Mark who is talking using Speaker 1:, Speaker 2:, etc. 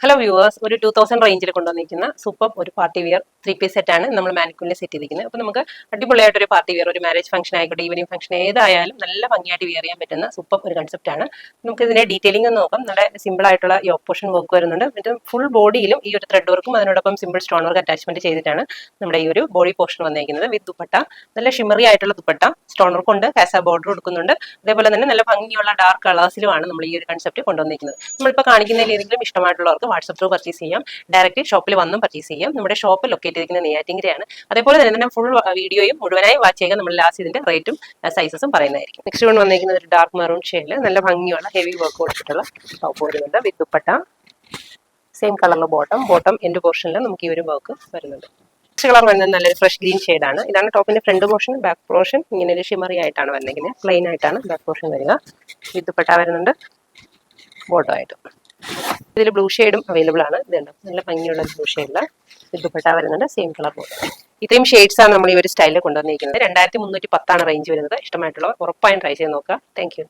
Speaker 1: Hello viewers, ഒരു 2000 റേഞ്ചിൽ കൊണ്ടുവന്നിരിക്കുന്ന super ഒരു പാർട്ടി വിയർ 3 പീസ് സെറ്റാണ് നമ്മൾ മാനിക്കുലിൽ സെറ്റ് ചെയ്തിരിക്കുന്നത്. അപ്പോൾ നമുക്ക് അടിപൊളിയായിട്ട് ഒരു പാർട്ടി വിയർ, ഒരു മാരേജ് ഫംഗ്ഷൻ ആയിക്കോട്ടെ, ഈവനിങ് ഫംഗ്ഷൻ ഏതായാലും നല്ല ഭംഗിയായിട്ട് വിയർ ചെയ്യാൻ പറ്റുന്ന സൂപ്പർ ഒരു കൺസെപ്റ്റാണ്. നമുക്ക് ഇതിന്റെ ഡീറ്റെയിലിംഗ് നോക്കാം. നല്ല സിമ്പിൾ ആയിട്ടുള്ള യോക്ക് പോർഷൻ വർക്ക് വരുന്നുണ്ട്. എന്നിട്ട് ഫുൾ ബോഡിയിലും ഈ ഒരു ത്രെഡ് വർക്കും അതിനോടൊപ്പം സിമ്പിൾ സ്റ്റോൺ വർക്ക് അറ്റാച്ച്മെന്റ് ചെയ്തിട്ടാണ് നമ്മുടെ ഈ ഒരു ബോഡി പോർഷൻ വന്നിരിക്കുന്നത്. വിത്ത് ദുപ്പട്ട, നല്ല ഷിമറി ആയിട്ടുള്ള ദുപ്പട്ട, സ്റ്റോൺ വർക്ക് ഉണ്ട്, കാസ ബോർഡർ കൊടുക്കുന്നുണ്ട്. അതേപോലെ തന്നെ നല്ല ഭംഗിയുള്ള ഡാർക്ക് കളേഴ്സിലുമാണ് നമ്മൾ ഈ ഒരു കൺസെപ്റ്റ് കൊണ്ടുവന്നിരിക്കുന്നത്. നമ്മളിപ്പോൾ കാണിക്കുന്നതിൽ ഏതെങ്കിലും ഇഷ്ടമായിട്ടുള്ളവർക്ക് വാട്സ്ആപ്പ് ത്രൂ പർച്ചേസ് ചെയ്യാം, ഡയറക്റ്റ് ഷോപ്പിൽ വന്നും പർച്ചേസ് ചെയ്യാം. നമ്മുടെ ഷോപ്പ് ലൊക്കേറ്റ് ചെയ്തിരിക്കുന്ന നെയ്യാറ്റിൻകരയാണ്. അതേപോലെ തന്നെ ഫുൾ വീഡിയോയും മുഴുവനായി വാച്ച് ചെയ്യുക. നമ്മൾ ലാസ്റ്റ് ഇതിന്റെ റേറ്റും സൈസസും പറയുന്നതായിരിക്കും. നെക്സ്റ്റ് വൺ വന്നിരിക്കുന്നത് ഒരു ഡാർക്ക് മെറൂൺ ഷെയ്ഡിൽ നല്ല ഭംഗിയുള്ള ഹെവി വർക്ക് കൊടുത്തിട്ടുള്ള ടോപ്പ് വരുന്നുണ്ട്. വിത്ത് ദുപ്പട്ട, സെയിം കളറിലെ ബോട്ടം എൻഡ് പോർഷനിൽ നമുക്ക് ഈ ഒരു വർക്ക് വരുന്നുണ്ട്. നെക്സ്റ്റ് കളർ വരുന്നത് നല്ലൊരു ഫ്രഷ് ഗ്രീൻ ഷെയ്ഡാണ്. ഇതാണ് ടോപ്പിന്റെ ഫ്രണ്ട് പോർഷൻ. ബാക്ക് പോർഷൻ ഇങ്ങനെ ഒരു ഷിമറി ആയിട്ടാണ് വരുന്നത്. പ്ലെയിൻ ആയിട്ടാണ് ബാക്ക് പോർഷൻ വരിക. വിത്ത് ദുപ്പട്ട വരുന്നുണ്ട്, ബോട്ടം ആയിട്ട്. ഇതിൽ ബ്ലൂ ഷെയ്ഡും അവൈലബിൾ ആണ്. ഇതുണ്ട് നല്ല ഭംഗിയുള്ള ബ്ലൂ ഷെയ്ഡില് ദുപ്പട്ട വരുന്നുണ്ട്, സെയിം കളർ പോലെ. ഇത്രയും ഷെയ്ഡ്സ് ആണ് നമ്മൾ ഈ ഒരു സ്റ്റൈലിൽ കൊണ്ടുവന്നിരിക്കുന്നത്. 2310 റേഞ്ച് വരുന്നത്. ഇഷ്ടമായിട്ടുള്ളവർ ഉറപ്പായും ട്രൈ ചെയ്ത് നോക്കുക. Thank you.